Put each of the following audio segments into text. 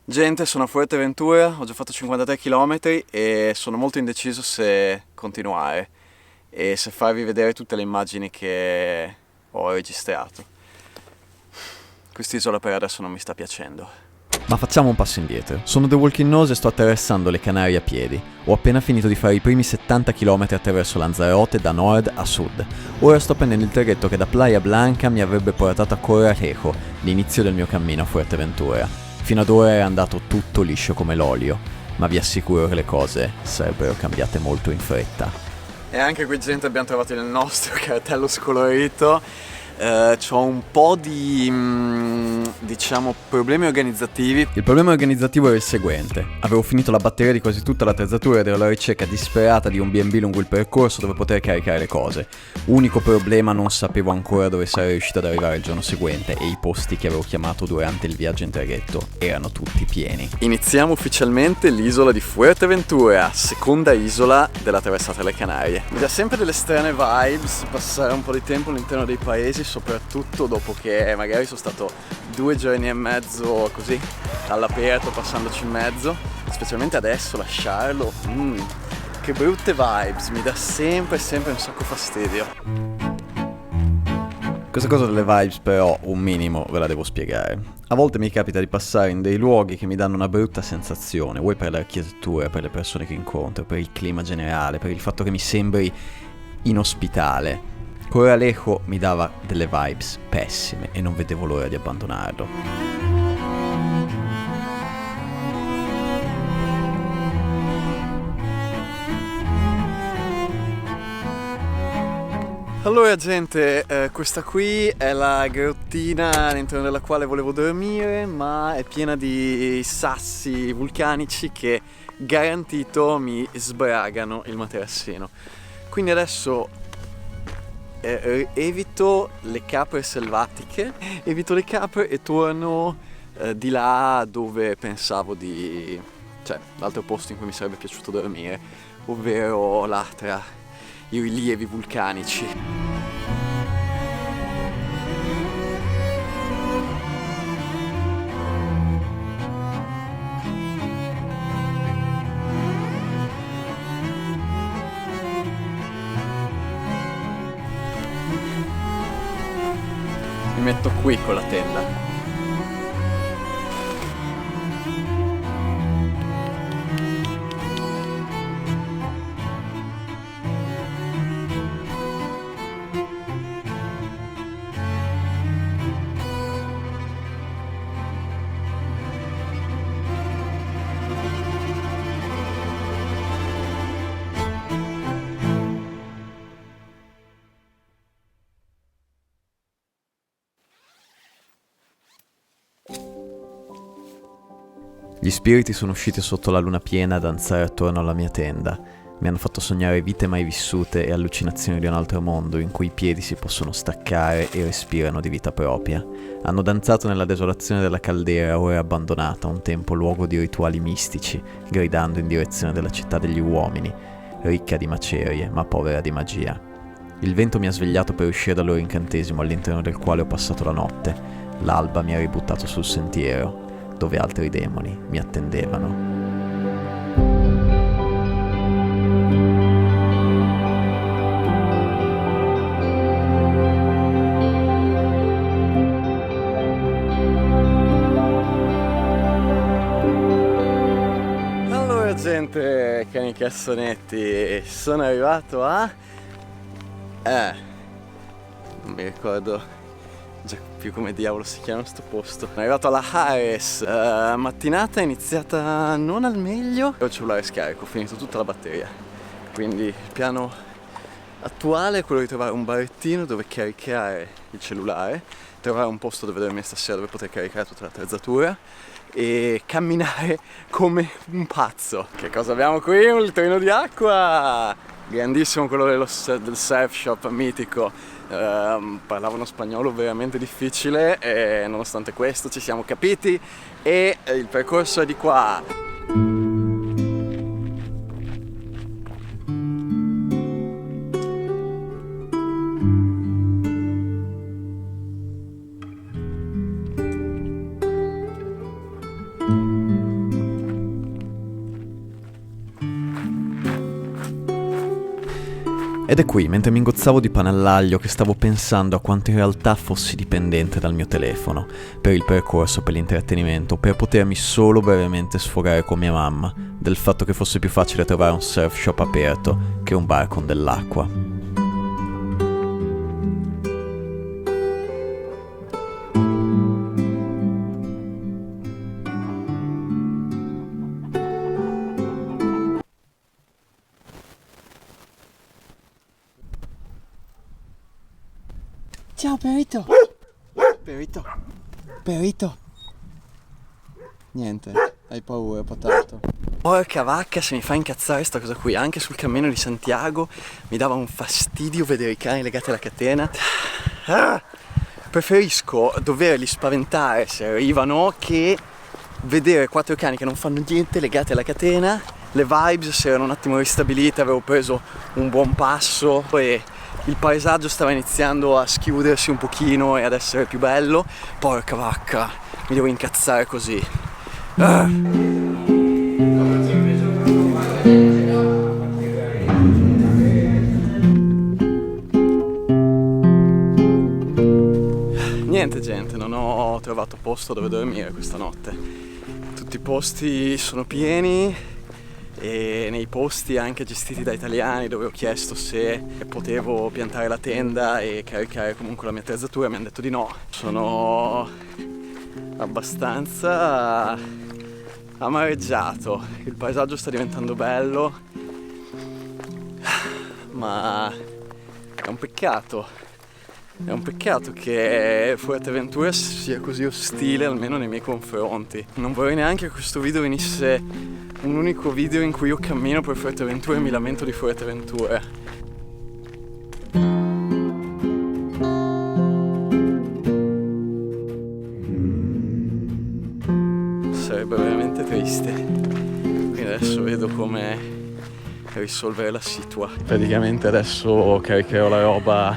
Gente, sono a Fuerteventura, ho già fatto 53 km e sono molto indeciso se continuare e se farvi vedere tutte le immagini che ho registrato. Quest'isola per adesso non mi sta piacendo. Ma facciamo un passo indietro. Sono The Walking Nose e sto attraversando le Canarie a piedi. Ho appena finito di fare i primi 70 km attraverso Lanzarote da nord a sud. Ora sto prendendo il traghetto che da Playa Blanca mi avrebbe portato a Coralejo, l'inizio del mio cammino a Fuerteventura. Fino ad ora era andato tutto liscio come l'olio, ma vi assicuro che le cose sarebbero cambiate molto in fretta. E anche qui, gente, abbiamo trovato il nostro cartello scolorito. C'ho un po' di, diciamo, problemi organizzativi. Il problema organizzativo era il seguente. Avevo finito la batteria di quasi tutta l'attrezzatura ed ero alla ricerca disperata di un B&B lungo il percorso dove poter caricare le cose. Unico problema, non sapevo ancora dove sarei riuscito ad arrivare il giorno seguente e i posti che avevo chiamato durante il viaggio in traghetto erano tutti pieni. Iniziamo ufficialmente l'isola di Fuerteventura, seconda isola della traversata alle Canarie. Mi dà sempre delle strane vibes passare un po' di tempo all'interno dei paesi, soprattutto dopo che magari sono stato 2 giorni e mezzo così all'aperto, passandoci in mezzo. Specialmente adesso lasciarlo, che brutte vibes, mi dà sempre un sacco fastidio. Questa cosa delle vibes però un minimo ve la devo spiegare. A volte mi capita di passare in dei luoghi che mi danno una brutta sensazione, vuoi per l'architettura, per le persone che incontro, per il clima generale, per il fatto che mi sembri inospitale. Coralejo mi dava delle vibes pessime e non vedevo l'ora di abbandonarlo. Allora, gente, questa qui è la grottina all'interno della quale volevo dormire, ma è piena di sassi vulcanici che garantito mi sbragano il materassino. Quindi adesso evito le capre selvatiche, evito le capre e torno di là dove pensavo di... cioè l'altro posto in cui mi sarebbe piaciuto dormire, ovvero l'Atra, i rilievi vulcanici. Mi metto qui con la tenda. Gli spiriti sono usciti sotto la luna piena a danzare attorno alla mia tenda. Mi hanno fatto sognare vite mai vissute e allucinazioni di un altro mondo in cui i piedi si possono staccare e respirano di vita propria. Hanno danzato nella desolazione della caldera, ora abbandonata, un tempo luogo di rituali mistici, gridando in direzione della città degli uomini, ricca di macerie ma povera di magia. Il vento mi ha svegliato per uscire dal loro incantesimo all'interno del quale ho passato la notte. L'alba mi ha ributtato sul sentiero, dove altri demoni mi attendevano. Allora, gente, cani cassonetti, sono arrivato a... non mi ricordo già più come diavolo si chiama sto posto. Sono arrivato alla Hares, mattinata iniziata non al meglio. Ho il cellulare scarico, ho finito tutta la batteria. Quindi il piano attuale è quello di trovare un barettino dove caricare il cellulare, trovare un posto dove dormire stasera dove poter caricare tutta l'attrezzatura e camminare come un pazzo. Che cosa abbiamo qui? Un litrino di acqua! Grandissimo, quello del surf shop mitico. Parlavo uno spagnolo veramente difficile e nonostante questo ci siamo capiti e il percorso è di qua. Ed è qui, mentre mi ingozzavo di pane all'aglio, che stavo pensando a quanto in realtà fossi dipendente dal mio telefono, per il percorso, per l'intrattenimento, per potermi solo brevemente sfogare con mia mamma, del fatto che fosse più facile trovare un surf shop aperto che un bar con dell'acqua. Ciao Perito! Perito! Perito! Niente, hai paura, potato. Porca vacca, se mi fa incazzare sta cosa qui. Anche sul cammino di Santiago mi dava un fastidio vedere i cani legati alla catena. Preferisco doverli spaventare se arrivano che vedere 4 cani che non fanno niente legati alla catena. Le vibes si erano un attimo ristabilite, avevo preso un buon passo e il paesaggio stava iniziando a schiudersi un pochino e ad essere più bello. Porca vacca, mi devo incazzare così. Niente gente, non ho trovato posto dove dormire questa notte. Tutti i posti sono pieni e nei posti anche gestiti da italiani dove ho chiesto se potevo piantare la tenda e caricare comunque la mia attrezzatura mi hanno detto di no. Sono abbastanza amareggiato, il paesaggio sta diventando bello, ma è un peccato che Fuerteventura sia così ostile almeno nei miei confronti. Non vorrei neanche che questo video venisse un unico video in cui io cammino per Fuerteventura e mi lamento di Fuerteventura. Sarebbe veramente triste. Quindi adesso vedo come risolvere la situa. Praticamente adesso caricherò la roba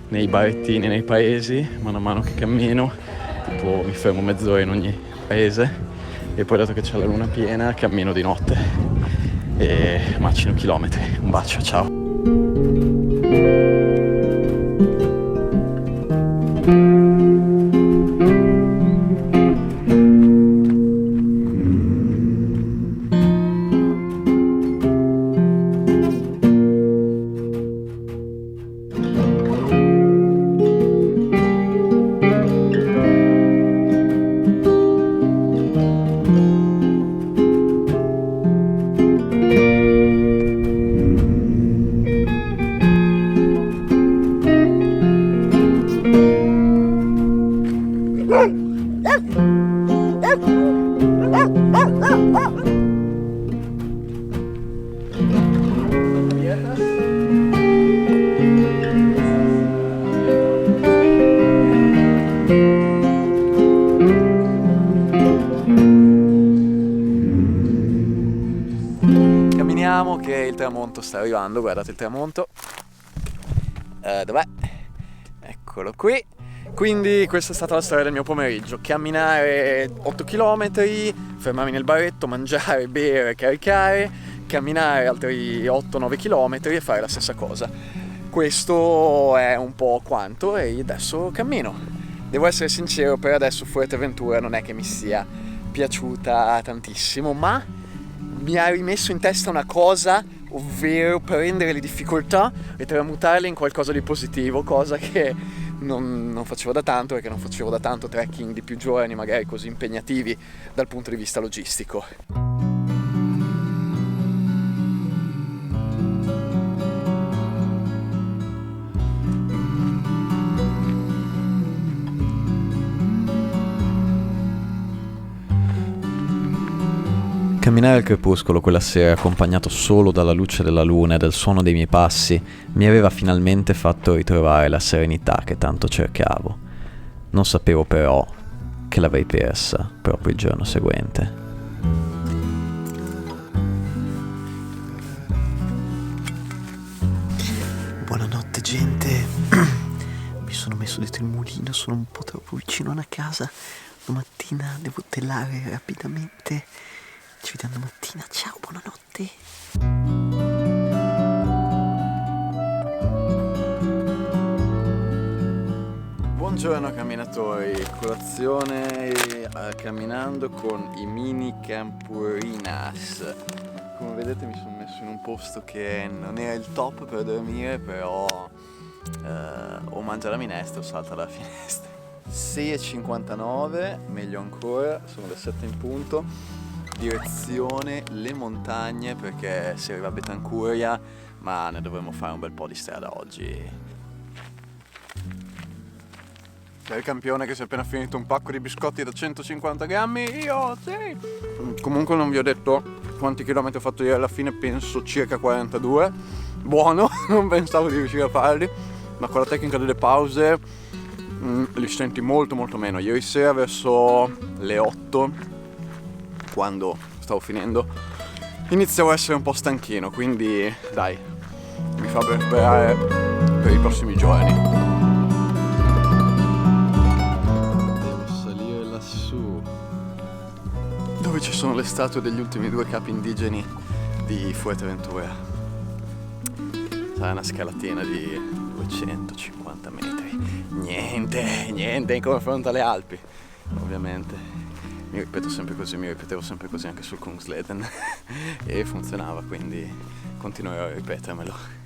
nei barettini, nei paesi, mano a mano che cammino. Tipo mi fermo mezz'ora in ogni paese e poi dato che c'è la luna piena cammino di notte e macino chilometri. Un bacio, ciao. Camminiamo che il tramonto sta arrivando, guardate il tramonto. Dov'è? Eccolo qui. Quindi questa è stata la storia del mio pomeriggio: camminare 8 km, fermarmi nel baretto, mangiare, bere, caricare, camminare altri 8-9 km e fare la stessa cosa. Questo è un po' quanto e adesso cammino. Devo essere sincero, per adesso Fuerteventura non è che mi sia piaciuta tantissimo, ma mi ha rimesso in testa una cosa, ovvero prendere le difficoltà e tramutarle in qualcosa di positivo, cosa che non facevo da tanto, perché non facevo da tanto trekking di più giorni, magari così impegnativi dal punto di vista logistico. Camminare al crepuscolo quella sera, accompagnato solo dalla luce della luna e dal suono dei miei passi, mi aveva finalmente fatto ritrovare la serenità che tanto cercavo. Non sapevo però che l'avrei persa proprio il giorno seguente. Buonanotte gente, mi sono messo dietro il mulino, sono un po' troppo vicino alla casa. Domattina devo telare rapidamente. Ci vediamo domattina, ciao, buonanotte. Buongiorno camminatori, colazione camminando con i mini campurinas. Come vedete mi sono messo in un posto che non era il top per dormire, però o mangia la minestra o salta dalla finestra. 6:59, meglio ancora, sono le 7 in punto, direzione le montagne perché si arriva a Betancuria, ma ne dovremo fare un bel po' di strada oggi. C'è il campione che si è appena finito un pacco di biscotti da 150 grammi, io sì! Comunque non vi ho detto quanti chilometri ho fatto ieri, alla fine penso circa 42. Buono, non pensavo di riuscire a farli, ma con la tecnica delle pause li senti molto molto meno. Ieri sera verso le 8, quando stavo finendo, iniziavo a essere un po' stanchino, quindi dai, mi fa preparare per i prossimi giorni. Dove ci sono le statue degli ultimi 2 capi indigeni di Fuerteventura. Sarà una scalatina di 250 metri. Niente in confronto alle Alpi, ovviamente. Mi ripetevo sempre così anche sul Kungsleden e funzionava, quindi continuerò a ripetermelo.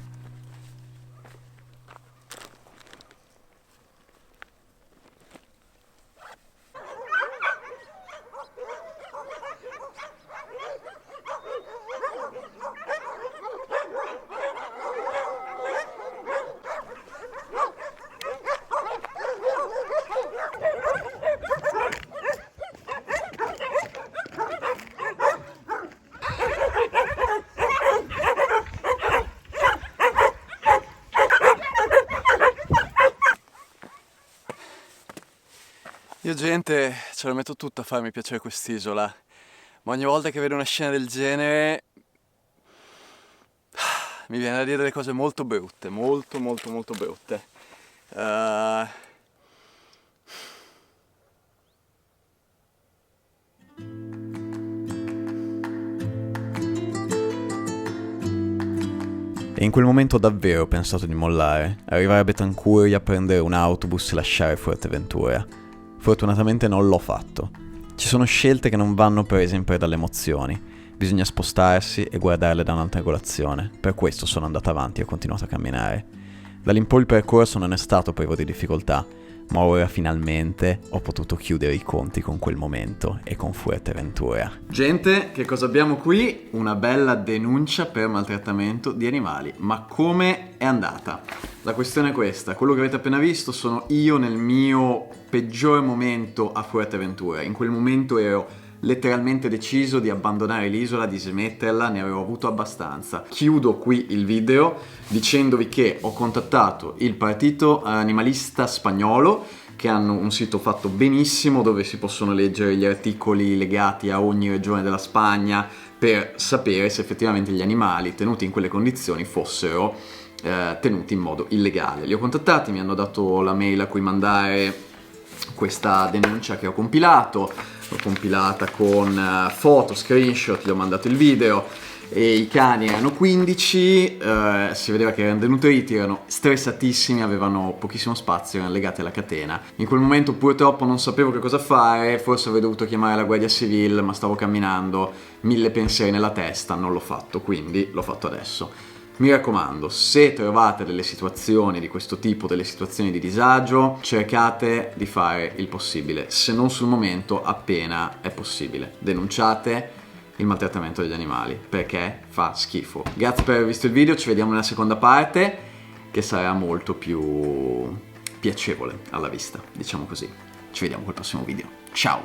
Io gente ce la metto tutta a farmi piacere quest'isola, ma ogni volta che vedo una scena del genere mi viene da dire delle cose molto brutte, molto brutte. E in quel momento davvero ho pensato di mollare, arrivare a Betancuria, prendere un autobus e lasciare Fuerteventura. Fortunatamente non l'ho fatto. Ci sono scelte che non vanno prese in preda alle emozioni. Bisogna spostarsi e guardarle da un'altra angolazione. Per questo sono andato avanti e ho continuato a camminare. Da lì in poi il percorso non è stato privo di difficoltà, ma ora finalmente ho potuto chiudere i conti con quel momento e con Fuerteventura. Gente, che cosa abbiamo qui? Una bella denuncia per maltrattamento di animali. Ma come è andata? La questione è questa: quello che avete appena visto sono io nel mio peggior momento a Fuerteventura. In quel momento ero letteralmente deciso di abbandonare l'isola, di smetterla, ne avevo avuto abbastanza. Chiudo qui il video dicendovi che ho contattato il partito animalista spagnolo, che hanno un sito fatto benissimo dove si possono leggere gli articoli legati a ogni regione della Spagna per sapere se effettivamente gli animali tenuti in quelle condizioni fossero tenuti in modo illegale. Li ho contattati, mi hanno dato la mail a cui mandare questa denuncia che ho compilato. L'ho compilata con foto, screenshot, gli ho mandato il video e i cani erano 15, si vedeva che erano denutriti, erano stressatissimi, avevano pochissimo spazio, erano legati alla catena. In quel momento purtroppo non sapevo che cosa fare, forse avrei dovuto chiamare la Guardia Civile, ma stavo camminando, 1000 pensieri nella testa, non l'ho fatto, quindi l'ho fatto adesso. Mi raccomando, se trovate delle situazioni di questo tipo, delle situazioni di disagio, cercate di fare il possibile, se non sul momento, appena è possibile. Denunciate il maltrattamento degli animali, perché fa schifo. Grazie per aver visto il video, ci vediamo nella seconda parte, che sarà molto più piacevole alla vista, diciamo così. Ci vediamo col prossimo video. Ciao!